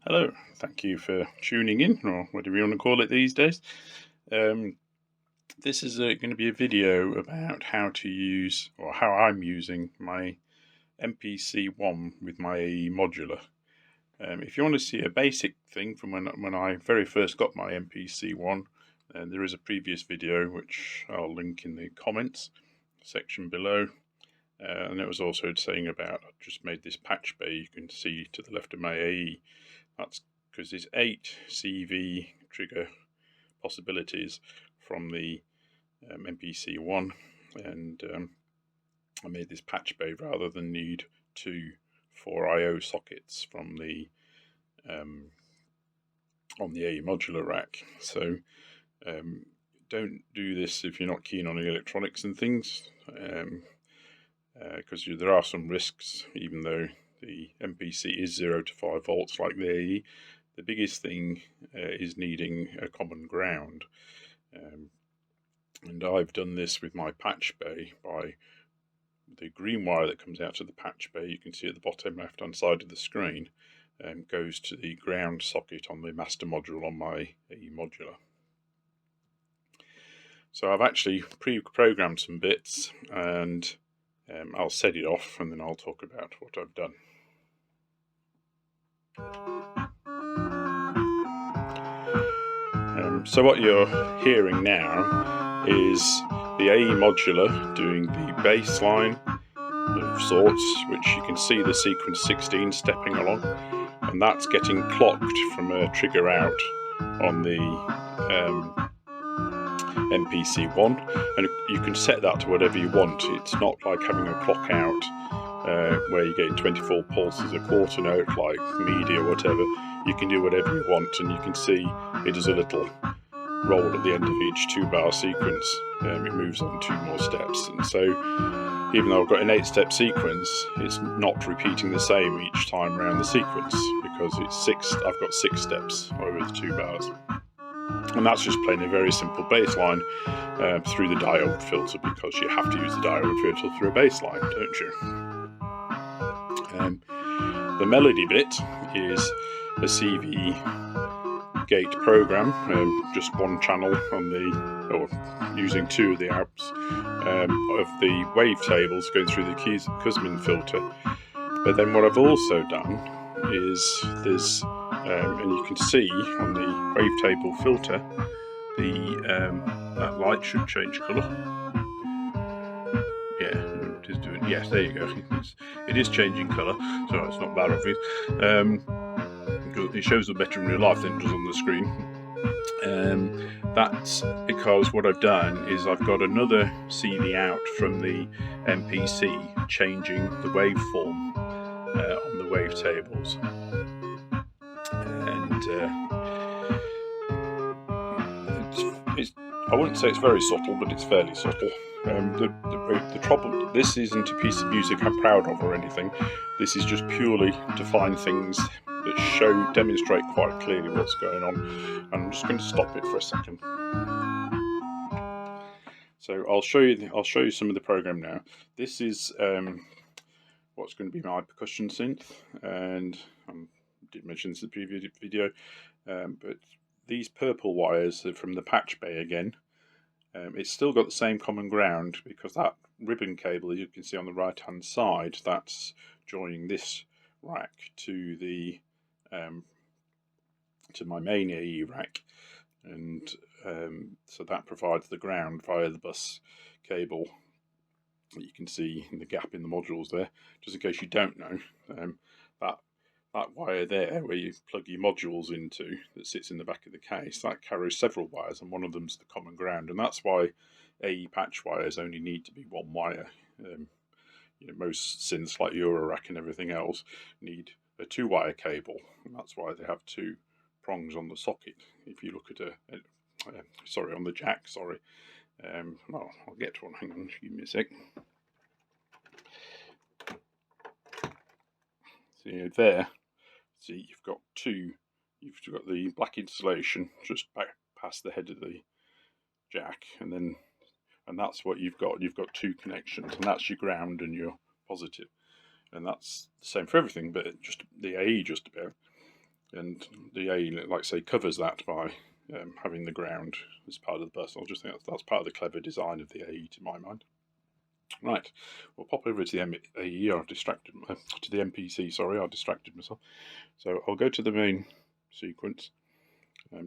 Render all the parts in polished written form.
Hello, thank you for tuning in, or whatever you want to call it these days. This is going to be a video about how to use, or how I'm using my MPC One with my AE Modular. If you want to see a basic thing from when I very first got my MPC One, there is a previous video which I'll link in the comments section below. And it was also saying about, I just made this patch bay you can see to the left of my AE. That's because there's 8 CV trigger possibilities from the MPC One, and I made this patch bay rather than need 2 4IO sockets from the on the AE Modular rack. So don't do this if you're not keen on the electronics and things, because there are some risks. Even though the MPC is 0 to 5 volts like the AE, the biggest thing is needing a common ground. And I've done this with my patch bay by the green wire that comes out of the patch bay, you can see at the bottom left hand side of the screen, goes to the ground socket on the master module on my AE Modular. So I've actually pre-programmed some bits, and I'll set it off and then I'll talk about what I've done. So what you're hearing now is the AE Modular doing the bass line of sorts, which you can see the sequence 16 stepping along, and that's getting clocked from a trigger out on the MPC One, and you can set that to whatever you want. It's not like having a clock out where you're getting 24 pulses a quarter note like MIDI or whatever. You can do whatever you want, and you can see it does a little roll at the end of each 2-bar sequence. It moves on 2 more steps, and so even though I've got an 8-step sequence, it's not repeating the same each time around the sequence, because I've got 6 steps over the 2 bars. And that's just playing a very simple bass line through the diode filter, because you have to use the diode filter through a bass line, don't you? The melody bit is a CV gate program, just one channel on the, or using 2 of the amps of the wavetables going through the Kuzmin filter. But then what I've also done is there's and you can see on the wavetable filter that light should change colour. Yeah, it is doing. Yes, there you go. It is changing colour, so it's not that obvious. It shows them better in real life than it does on the screen. That's because what I've done is I've got another CV out from the MPC changing the waveform on the wavetables, and I wouldn't say it's very subtle, but it's fairly subtle. The trouble, this isn't a piece of music I'm proud of or anything. This is just purely to find things that demonstrate quite clearly what's going on. I'm just going to stop it for a second. So I'll show you some of the program now. This is what's going to be my percussion synth, and I did mention this in the previous video, but these purple wires are from the patch bay again. It's still got the same common ground, because that ribbon cable you can see on the right hand side, that's joining this rack to the to my main AE rack, and so that provides the ground via the bus cable that you can see in the gap in the modules there. Just in case you don't know, that wire there where you plug your modules into, that sits in the back of the case, that carries several wires, and one of them's the common ground, and that's why AE patch wires only need to be 1 wire. Most synths like Eurorack and everything else need a 2-wire cable, and that's why they have 2 prongs on the socket. If you look at on the jack, well, I'll get to one, hang on, give me a sec. See, you've got the black insulation just back past the head of the jack, and that's what you've got. You've got 2 connections, and that's your ground and your positive, and that's the same for everything, but just the AE just about. and the AE, like I say, covers that by having the ground as part of the bus. I just think that's part of the clever design of the AE, to my mind. Right, we'll pop over to the AE. I've distracted to the MPC. Sorry, I distracted myself. So I'll go to the main sequence.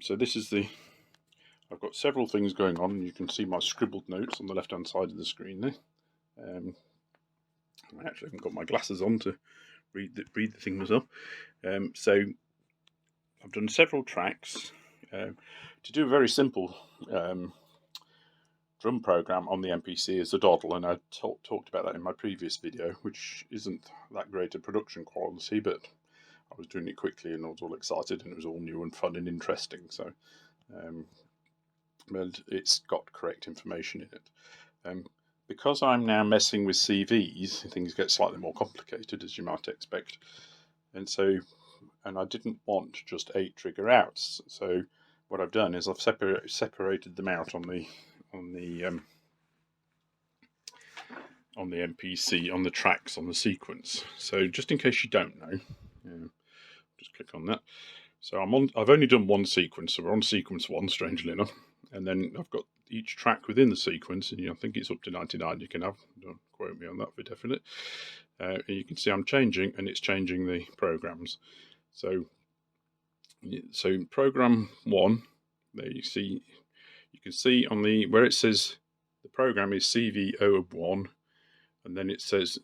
So this is the. I've got several things going on, and you can see my scribbled notes on the left-hand side of the screen there. I actually haven't got my glasses on to read the thing myself. So I've done several tracks to do a very simple drum program on the MPC as a doddle, and I talked about that in my previous video, which isn't that great a production quality, but I was doing it quickly and I was all excited, and it was all new and fun and interesting. So, but it's got correct information in it. Because I'm now messing with CVs, things get slightly more complicated, as you might expect, and I didn't want just 8 trigger outs. So what I've done is I've separated them out on the MPC, on the tracks, on the sequence. So just in case you don't know, just click on that. So I've only done one sequence, so we're on sequence 1, strangely enough, and then I've got each track within the sequence, and I think it's up to 99 you can have. Don't quote me on that for definite. And you can see I'm changing, and it's changing the programs. So program 1, there you can see on the where it says the program is CV01, and then it says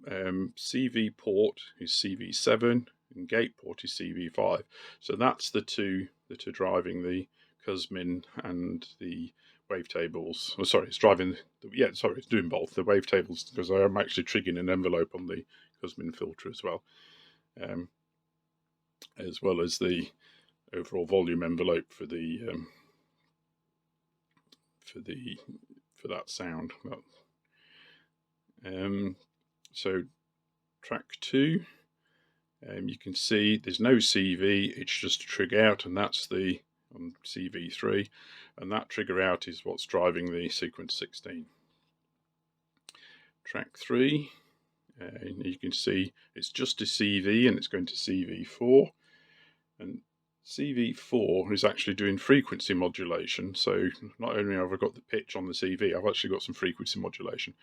CV port is CV7 and gate port is CV5. So that's the two that are driving the Cosmin and the wavetables. Oh, sorry, it's driving. It's doing both the wavetables, because I am actually triggering an envelope on the Cosmin filter as well as the overall volume envelope for that sound. So track 2, you can see there's no CV, it's just a trigger out, and that's the on CV3, and that trigger out is what's driving the sequence 16. Track 3, you can see it's just a CV, and it's going to CV4, and CV4 is actually doing frequency modulation. So not only have I got the pitch on the CV, I've actually got some frequency modulation.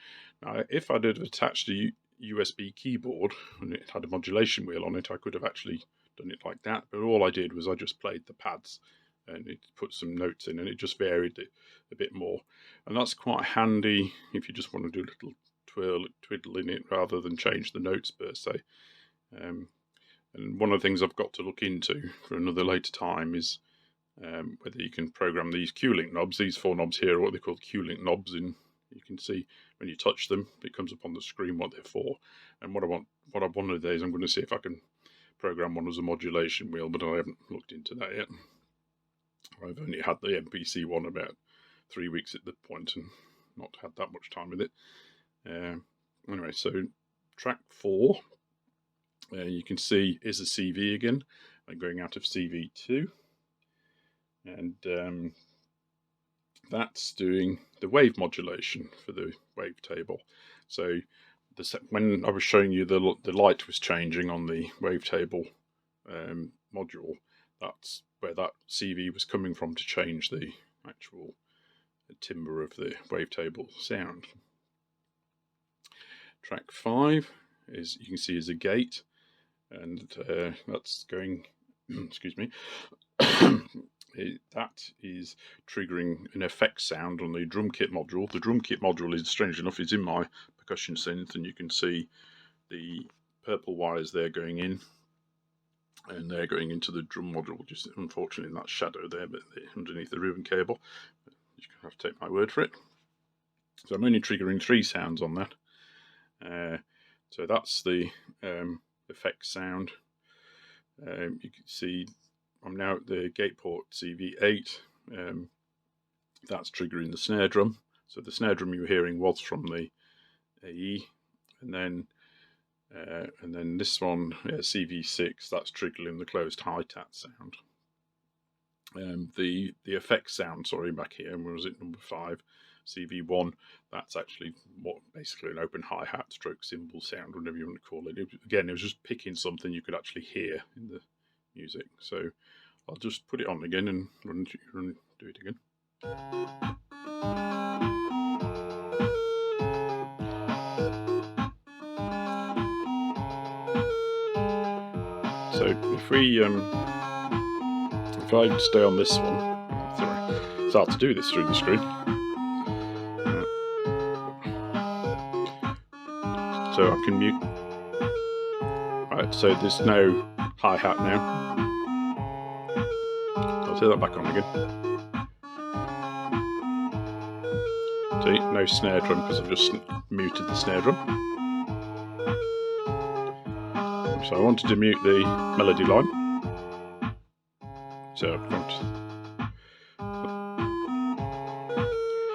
Now, if I'd have attached a USB keyboard and it had a modulation wheel on it, I could have actually done it like that. But all I did was I just played the pads, and it put some notes in, and it just varied it a bit more. And that's quite handy if you just want to do a little twiddle in it rather than change the notes per se. And one of the things I've got to look into for another later time is whether you can program these Q-Link knobs. These 4 knobs here are what they call Q-Link knobs, and you can see when you touch them, it comes up on the screen what they're for. And what I want to do is I'm going to see if I can program one as a modulation wheel, but I haven't looked into that yet. I've only had the MPC One about 3 weeks at the point and not had that much time with it. Anyway, so track 4. You can see is a CV again. I'm going out of CV2, and that's doing the wave modulation for the wavetable. So when I was showing you the light was changing on the wavetable module, that's where that CV was coming from to change the actual timbre of the wavetable sound. Track 5 is, you can see, is a gate, and that's going, excuse me, that is triggering an effect sound on the drum kit module. The drum kit module is, strange enough, is in my percussion synth, and you can see the purple wires there going in, and they're going into the drum module, just unfortunately in that shadow there, but underneath the ribbon cable. You have to take my word for it. So I'm only triggering 3 sounds on that. So that's the effect sound. You can see I'm now at the gate port CV8. That's triggering the snare drum. So the snare drum you were hearing was from the AE, and then this one, CV6, that's triggering the closed hi-hat sound. The effect sound, sorry, back here, was it number 5, CV1, that's actually what basically an open hi-hat stroke cymbal sound, whatever you want to call it. Again, it was just picking something you could actually hear in music. So I'll just put it on again and do it again. So if I stay on this one, sorry, it's hard to do this through the screen. So I can mute. Right, so there's no hi-hat now. I'll turn that back on again. See, no snare drum because I've just muted the snare drum. So I wanted to mute the melody line. So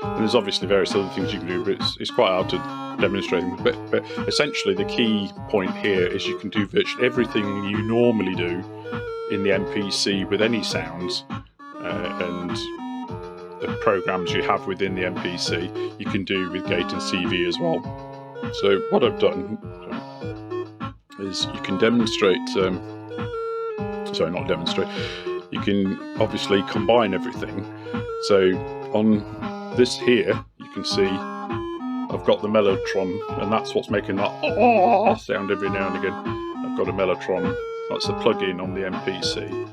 and there's obviously various other things you can do, but it's quite hard to demonstrate. But essentially the key point here is you can do virtually everything you normally do in the MPC with any sounds and the programs you have within the MPC, you can do with Gate and CV as well. So what I've done is you can demonstrate, you can obviously combine everything. So on this here, you can see I've got the Mellotron, and that's what's making that sound every now and again. I've got a Mellotron, that's a plug-in on the MPC.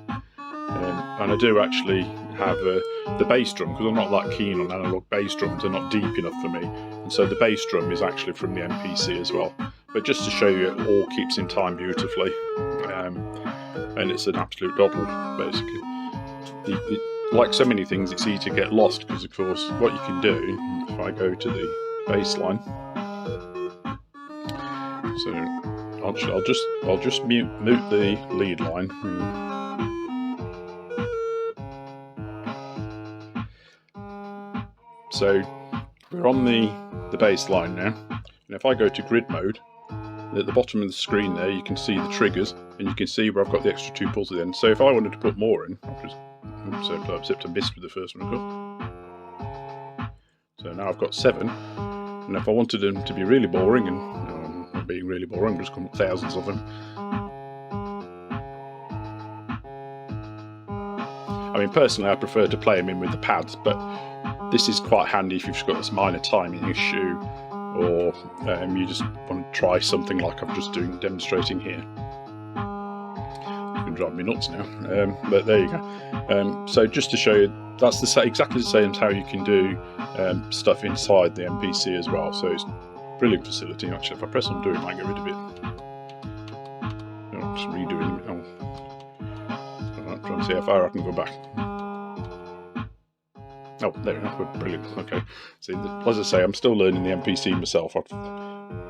And I do actually have the bass drum, because I'm not that keen on analog bass drums, they're not deep enough for me. And so the bass drum is actually from the MPC as well. But just to show you, it all keeps in time beautifully. And it's an absolute double, basically. Like so many things, it's easy to get lost, because of course what you can do, if I go to the bass line, so I'll just mute the lead line. So we're on the bass line now, and if I go to grid mode, at the bottom of the screen there you can see the triggers, and you can see where I've got the extra 2 pulls at the end. So if I wanted to put more in, I'll just except I missed with the first one. So now I've got 7, and if I wanted them to be really boring, and not being really boring, I'm just going to put thousands of them. I mean, personally, I prefer to play them in with the pads, but this is quite handy if you've got this minor timing issue, or you just want to try something like I'm just demonstrating here. Drive me nuts now, but there you go. So just to show you, that's exactly the same as how you can do stuff inside the MPC as well. So it's a brilliant facility. Actually, if I press undo, it might get rid of it. Just redoing it. I'm trying to see how far I can go back. Oh, there we go. Brilliant. Okay. See, as I say, I'm still learning the MPC myself.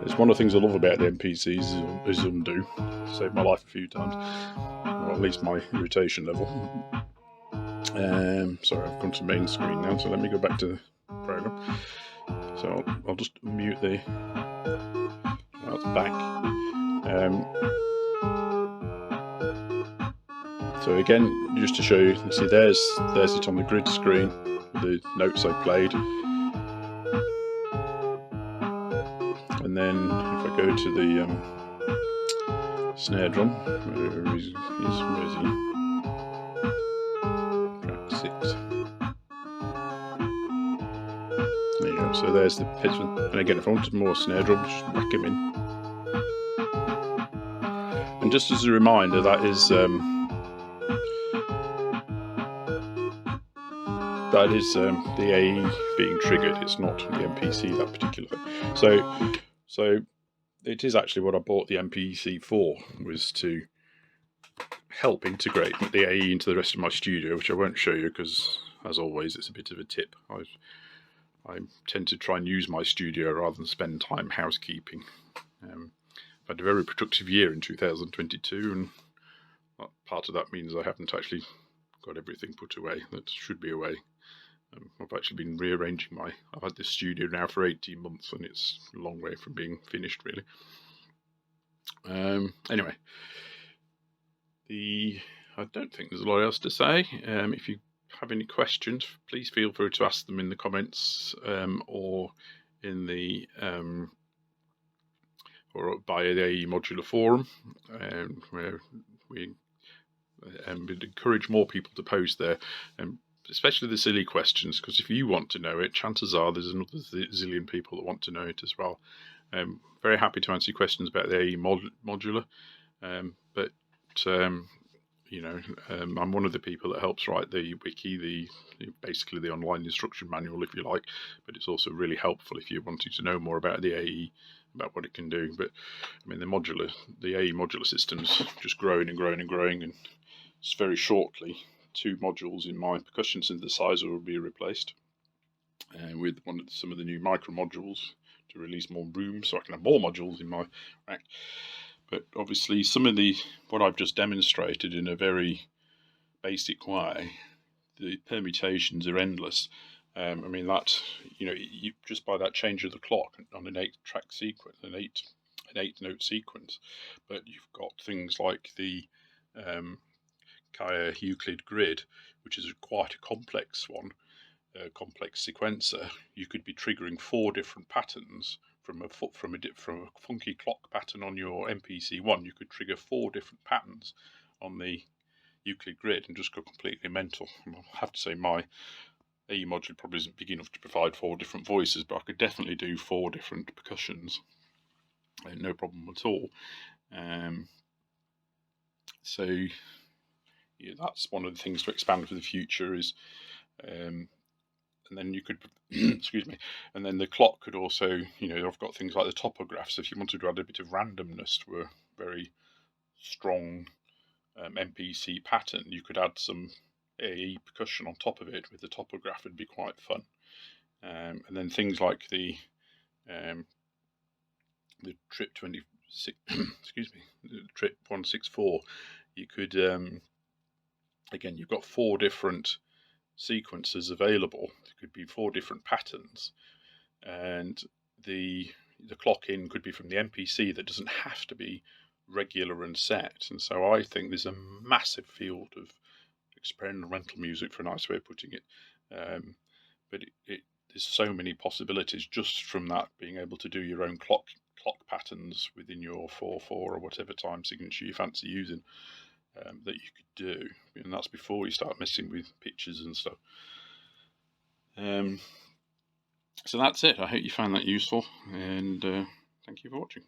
It's one of the things I love about the MPCs is undo. Saved my life a few times, or at least my irritation level. Sorry, I've gone to main screen now, so let me go back to the program. So I'll just mute the. That's back. So again, just to show you, see there's it on the grid screen. The notes I played, and then if I go to the snare drum, where is he? Track 6. There you go. So there's the pitch, and again, if I wanted more snare drum, just whack him in. And just as a reminder, that is the AE being triggered. It's not the MPC, that particular thing. So it is actually what I bought the MPC for, was to help integrate the AE into the rest of my studio, which I won't show you because, as always, it's a bit of a tip. I tend to try and use my studio rather than spend time housekeeping. I've had a very productive year in 2022, and part of that means I haven't actually got everything put away that should be away. I've actually been rearranging I've had this studio now for 18 months, and it's a long way from being finished, really. Anyway, I don't think there's a lot else to say. If you have any questions, please feel free to ask them in the comments, or in the or via the AE Modular forum, where we and would encourage more people to post there, especially the silly questions, because if you want to know it, chances are there's another zillion people that want to know it as well. Very happy to answer questions about the AE Modular, but I'm one of the people that helps write the wiki, basically the online instruction manual, if you like. But it's also really helpful if you're wanting to know more about the AE, about what it can do. But I mean, the AE modular system's just growing and growing and growing, and just very shortly, 2 modules in my percussion synthesizer will be replaced with some of the new micro modules to release more room, so I can have more modules in my rack. But obviously, some of what I've just demonstrated in a very basic way, the permutations are endless. I mean, that, you just by that change of the clock on an 8-track sequence, an 8-note sequence, but you've got things like the Akai Euclid grid, which is quite a complex one, complex sequencer. You could be triggering 4 different patterns from a funky clock pattern on your MPC One. You could trigger 4 different patterns on the Euclid grid and just go completely mental. I have to say my AE module probably isn't big enough to provide 4 different voices, but I could definitely do 4 different percussions, no problem at all. So yeah, that's one of the things to expand for the future is, and then you could, excuse me, and then the clock could also, I've got things like the topographs. If you wanted to add a bit of randomness to a very strong MPC pattern, you could add some AE percussion on top of it with the topograph. It'd be quite fun. And then things like the Trip 26, excuse me, the Trip 164. You could again, you've got 4 different sequences available. There could be 4 different patterns, and the clock in could be from the MPC. That doesn't have to be regular and set. And so I think there's a massive field of experimental music, for a nice way of putting it. But there's so many possibilities just from that, being able to do your own clock patterns within your 4/4 or whatever time signature you fancy using, that you could do. And that's before you start messing with pitches and stuff. So that's it. I hope you found that useful, and thank you for watching.